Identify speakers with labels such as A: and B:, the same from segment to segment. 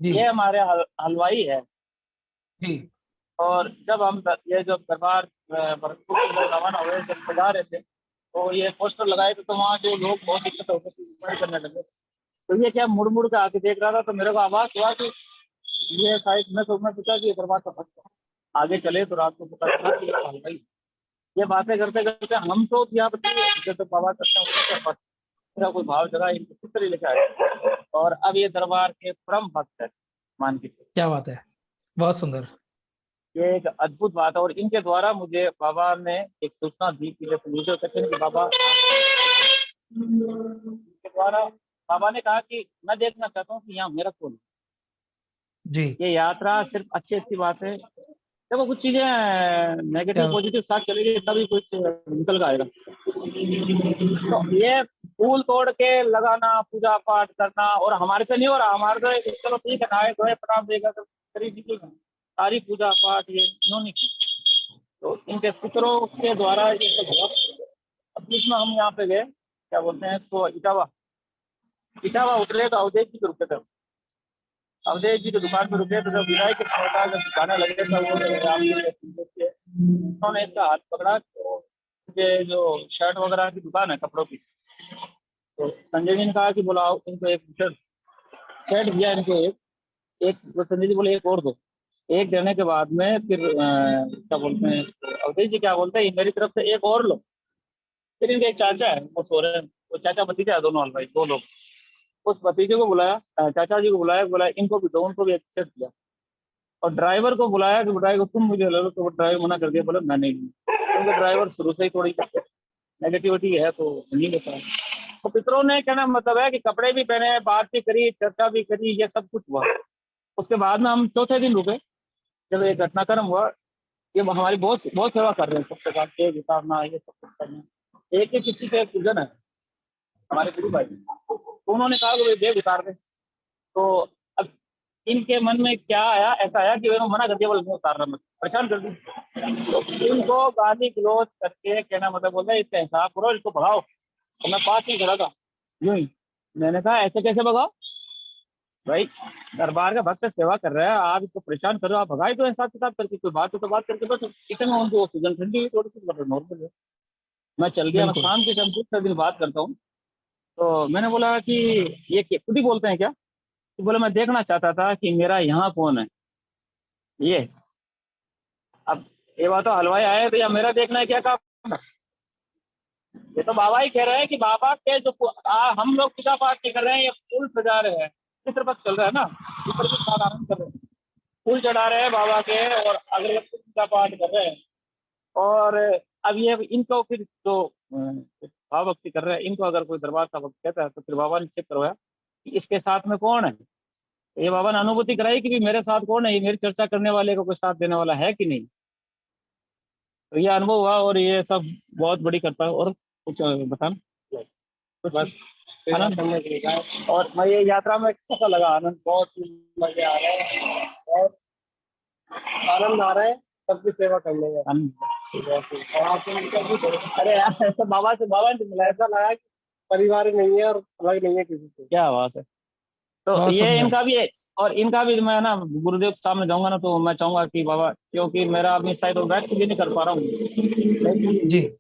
A: जी
B: ये हमारे हलवाई है।
A: जी।
B: और जब हम ये जब दरबार भरतपुर से जब रवाना हुए, जब सजा रहे थे, तो ये पोस्टर लगाए थे, तो वहाँ जो लोग बहुत दिक्कत होते थे, स्माइल करने लगे। तो ये क्या मुड़ मुड़ के आके देख रहा था, तो मेरे को आवाज हुआ कि ये शायद मैं पूछा कि ये दरबार का भक्त है। आगे चले तो रात को पता चला कि ये हलवाई। ये बातें करते करते हम तो यहाँ पे जैसे बाबा करते हैं उनके पास पूरा कोई भाव जगह इनके चित्र ही लेके आए, और अब ये दरबार के परम भक्त है, मान के चलो।
A: क्या बात है, बहुत सुंदर।
B: ये एक अद्भुत बात है, और इनके द्वारा मुझे बाबा ने एक सूचना दी कि जैसे मुझे कहते हैं कि बाबा के द्वारा बाबा ने कहा कि मैं देखना चाहता हूँ कि यहाँ मेरा कौन है।
A: जी।
B: ये यात्रा सिर्फ अच्छी अच्छी बात है, देखो कुछ चीजें नेगेटिव
A: क्या।
B: पॉजिटिव साथ चलेगी तभी कुछ निकल कर आएगा। तो ये फूल तोड़ के लगाना, पूजा पाठ करना, और हमारे से नहीं हो रहा, हमारे तो चलो ठीक है, नहाए धोए प्रणाम देगा तो करीब निकल सारी पूजा पाठ ये इन्होंने की। तो इनके पुत्रों के द्वारा ये सब हुआ। अब बीच में हम यहाँ पे गए, क्या बोलते हैं तो इटावा, इटावा उतरे तो अवधेश जी के रुके थे। अवधेश जी की दुकान पे रुके तो जब विदाई के समय का जब गाना लगे थे, वो उन्होंने इसका हाथ पकड़ा, तो मुझे जो शर्ट वगैरह की दुकान है कपड़ों की, तो संजय जी ने कहा कि बुलाओ इनको एक शर्ट, शर्ट दिया इनको एक, एक तो संजय जी बोले एक और दो। एक देने के बाद में फिर क्या बोलते हैं अवधेश जी क्या बोलते हैं, "ये मेरी तरफ से एक और लो"। फिर इनके एक चाचा है, वो सो रहे हैं, वो चाचा भतीजा है दोनों हलवाई, दो लोग। उस भतीजे को बुलाया, चाचा जी को बुलाया, बोला इनको भी दो, उनको भी एक शर्ट दिया। और ड्राइवर को बुलाया कि ड्राइवर तुम मुझे ले लो, तो वो ड्राइवर मना कर दिया, बोला मैं नहीं लूँ। क्योंकि ड्राइवर शुरू से ही थोड़ी नेगेटिविटी है, तो नहीं लेता है। तो पितरों ने कहना मतलब है कि कपड़े भी पहने, बात भी करी, चर्चा भी करी, ये सब कुछ हुआ। उसके बाद में हम चौथे दिन रुके, जब ये घटनाक्रम हुआ। ये हमारी बहुत बहुत सेवा कर रहे हैं, सबसे साथ तेज उतारना, ये सब कुछ करना। एक ही किसी के एक पूजन है हमारे गुरु भाई, तो उन्होंने कहा कि भाई देव उतार दे। तो अब इनके मन में क्या आया, ऐसा आया कि उन्होंने मना कर दिया, बोले नहीं उतार रहा, मैं परेशान कर दी। तो इनको गाली गलौज करके कहना मतलब बोलता है इसका हिसाब करो, इसको भगाओ। तो मैं पास ही खड़ा था, यूं ही। मैंने कहा ऐसे कैसे भगाओ भाई, दरबार का भक्त सेवा कर रहा है, आप इसको परेशान करो, आप भगाई दो हिसाब किताब करके, कोई बात हो तो बात करके बस। इतने उनको सीजन ठंडी हुई थोड़ी सी, नॉर्मल है। मैं चल गया, मैं
A: बिल्कुल।
B: शाम के टाइम दूसरे दिन बात करता हूँ। तो मैंने बोला कि ये खुद ही बोलते हैं क्या, तो बोले मैं देखना चाहता था कि मेरा यहाँ कौन है ये। अब ये बात तो हलवाई आए तो या मेरा देखना है क्या काम है? ये तो बाबा ही कह रहे हैं कि बाबा के जो हम लोग पूजा पाठ नहीं कर रहे हैं, ये फूल सजा रहे हैं, चित्र पथ चल रहा है ना, चित्र के साथ आनंद कर रहे हैं, फूल चढ़ा रहे हैं बाबा के, और अगरबत्ती पूजा पाठ कर रहे हैं। और अब ये इनको फिर जो भाव भक्ति कर रहे हैं, इनको अगर कोई दरबार का भक्त कहता है, तो फिर बाबा ने चेक करवाया कि इसके साथ में कौन है। तो ये बाबा ने अनुभूति कराई कि भी मेरे साथ कौन है, ये मेरी चर्चा करने वाले को कोई साथ देने वाला है कि नहीं। तो ये अनुभव हुआ, और ये सब बहुत बड़ी करता है। और कुछ बताना कुछ
C: बस
B: आनंद।
C: करने के लिए गए।
B: और मैं ये यात्रा में कैसा लगा, आनंद बहुत मजे आ रहे हैं, बहुत
C: आनंद आ रहा है सबकी सेवा करने में।
B: आनंद।
C: और आपको
B: अरे यार ऐसा बाबा ने मिला,
C: ऐसा लगा कि परिवार नहीं है और अलग नहीं है किसी से।
B: क्या बात है। तो
A: बहुत
B: ये
A: सुंदर।
B: इनका भी है, और इनका भी मैं ना गुरुदेव के सामने जाऊंगा ना, तो मैं चाहूंगा कि बाबा, क्योंकि मेरा अपनी साइड तो व्यक्त भी नहीं कर पा रहा हूँ,
A: जी।
B: लेकिन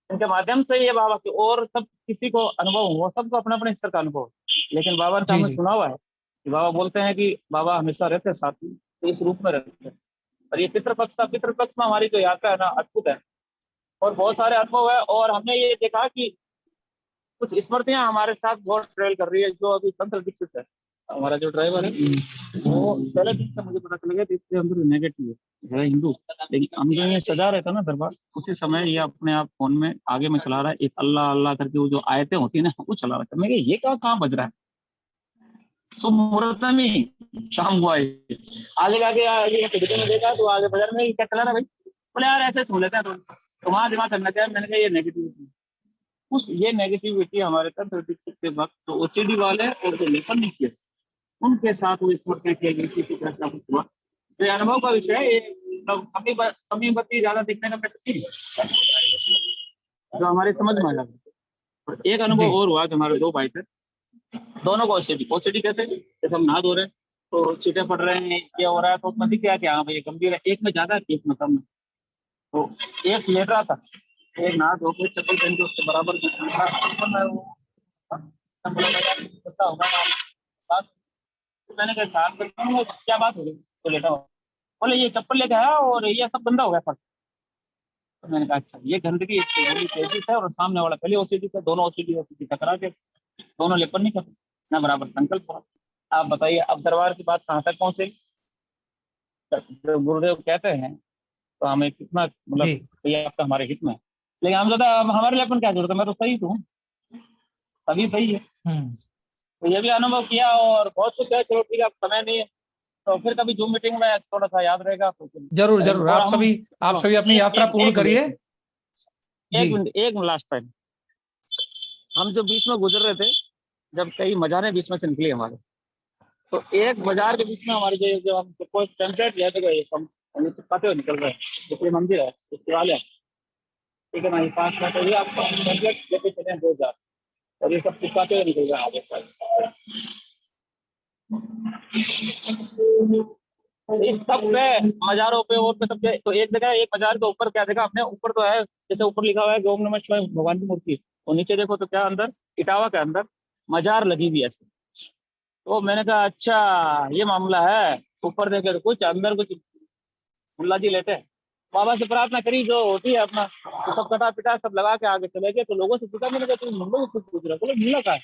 B: इनके माध्यम से ये बाबा की और सब किसी को अनुभव हुआ, सबको अपना अपने स्तर का अनुभव है। लेकिन बाबा ने
A: जी।
B: सामने
A: जी।
B: सुना हुआ है कि बाबा बोलते हैं कि बाबा हमेशा रहते साथ में, तो इस रूप में रहते हैं। और ये पितृपक्ष में हमारी जो यात्रा है ना, अद्भुत है, और बहुत सारे अनुभव है। और हमने ये देखा कि कुछ स्मृतियां हमारे साथ बहुत ट्रेवल कर रही है। जो अभी संत दीक्षित है, हमारा जो ड्राइवर है, वो पहले दिन से मुझे पता चल गया कि इसके अंदर नेगेटिव है हिंदू। लेकिन हम जो ये सजा रहे थे ना दरबार, उसी समय ये अपने आप फोन में आगे में चला रहा है, एक अल्लाह अल्लाह करके वो जो आयतें होती है ना, वो चला रहा था। मैं ये कहाँ बज रहा है, शुभ मुहूर्त में ही शाम हुआ है। आगे आगे आगे टिकट में देखा तो आगे बाजार में क्या चला रहा भाई, बोले यार ऐसे सुन लेते हैं। तो वहाँ दिमाग करना चाहिए। मैंने कहा ये नेगेटिविटी, उस ये नेगेटिविटी हमारे तंत्र के वक्त तो ओसीडी वाले और जो लेखन नहीं किए, उनके साथ वो स्मृतियां किया गई थी, कुछ ऐसा कुछ हुआ। तो ये अनुभव का विषय है। ये मतलब कमी बत्ती ज्यादा दिखने का नहीं, जो हमारी समझ में आया। और एक
A: जी।
B: अनुभव और हुआ, जो हमारे दो भाई थे, दोनों को ओसीडी कहते हैं। जैसे हम नहा धो रहे हैं, तो छींटे पड़ रहे हैं, ये हो रहा है, तो उसमें दिख गया कि हाँ भाई ये गंभीर है, एक में ज्यादा है एक में कम है। तो एक लेट रहा था, एक नहा धो के चप्पल पहन के उसके बराबर मैं वो गुस्सा होगा ना। बात तो मैंने कहा शांत करता हूँ, क्या बात हो गई तो लेटा हुआ, बोले ये चप्पल लेके आया और ये सब गंदा हो गया फर्श। तो मैंने कहा अच्छा ये गंदगी इसकी बड़ी तेजी है, और सामने वाला पहले ओसीडी था, दोनों ओसीडी टकरा के दोनों लेपन नहीं करते ना, बराबर संकल्प हुआ। आप बताइए अब दरबार की बात कहाँ तक पहुंचेगी। जो गुरुदेव कहते हैं तो हमें कितना मतलब
A: जी
B: ये आपका हमारे हित में है। लेकिन हम ज्यादा हमारे लिए अपन क्या जरूरत है, मैं तो सही हूँ, सभी सही है।
A: हम्म
B: तो ये भी अनुभव किया और बहुत कुछ है। चलो ठीक है, अब समय नहीं है तो फिर कभी जूम मीटिंग में थोड़ा सा याद रहेगा तो फिर
A: जरूर
B: करेंगे।
A: जरूर,
B: और
A: आप
B: हम
A: सभी अपनी यात्रा पूर्ण करिए। जी
B: एक मिनट लास्ट टाइम हम जो बीच में गुजर रहे थे, जब कई मजारें बीच में से निकली हमारे, तो एक बाजार के बीच में हमारे जो हम कोई टेम्पलेट लेते गए हम चिपकाते हुए निकल रहे हैं, जैसे मंदिर है उसके वाले, ठीक है ना, ये 5 मिनट हो गया, आपको टेम्पलेट लेते चले हैं 2000, और ये सब चिपकाते हुए निकल रहे हैं आगे साइड। इस सब पे मजारों पे और पे सब पे, तो एक जगह एक मजार के ऊपर क्या देखा आपने, ऊपर तो है जैसे ऊपर लिखा हुआ है ओम नमः शिवाय भगवान की मूर्ति, और नीचे देखो तो क्या अंदर इटावा के अंदर मजार लगी हुई है ऐसे। तो मैंने कहा अच्छा ये मामला है, ऊपर देखे तो कुछ अंदर कुछ मुल्ला जी लेटे हैं। बाबा से प्रार्थना करी जो होती है अपना, तो सब कटा पिटा सब लगा के आगे चले गए। तो लोगों से पूछा, मैंने कहा तुम मुल्ला से पूछ रहे हो, बोले मुल्ला का है,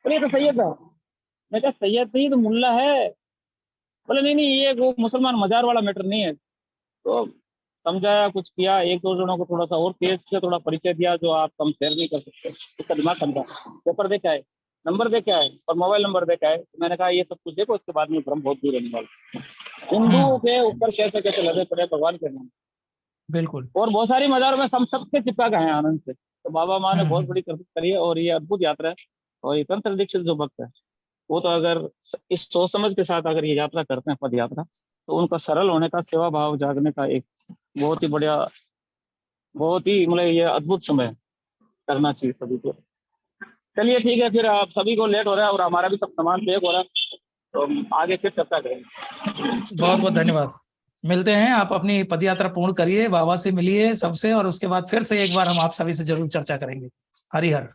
B: बोले ये तो सैयद है। मैं कहा सैयद नहीं तो मुल्ला है, बोले नहीं नहीं ये वो मुसलमान मजार वाला मैटर नहीं है। तो समझाया कुछ किया, एक दो जनों को थोड़ा सा और तेज से थोड़ा परिचय दिया जो आप कम शेयर नहीं कर सकते, उसका दिमाग समझा, पेपर दे के आए, नंबर दे के आए और मोबाइल नंबर दे के आए। तो मैंने कहा ये सब कुछ देखो, इसके बाद में भ्रम बहुत दूर रहने वाला। हिंदुओं के ऊपर कैसे कैसे लगे पड़े भगवान के नाम,
A: बिल्कुल।
B: और बहुत सारी मजारों में हम सबसे चिपका गए हैं आनंद से। तो बाबा माँ ने बहुत
A: हम्म
B: बड़ी करतूत करी है, और ये अद्भुत यात्रा है। और ये तंत्र दीक्षित जो भक्त है वो तो अगर इस सोच समझ के साथ अगर ये यात्रा करते हैं पद यात्रा, तो उनका सरल होने का, सेवा भाव जागने का एक बहुत ही बढ़िया, बहुत ही मतलब ये अद्भुत समय करना चाहिए सभी को। चलिए ठीक है, फिर आप सभी को लेट हो रहा है और हमारा भी सब सामान पैक हो रहा है, तो हम आगे फिर चर्चा करेंगे।
A: बहुत बहुत धन्यवाद। मिलते हैं, आप अपनी पदयात्रा पूर्ण करिए, बाबा से मिलिए सबसे, और उसके बाद फिर से एक बार हम आप सभी से जरूर चर्चा करेंगे। हरि हर।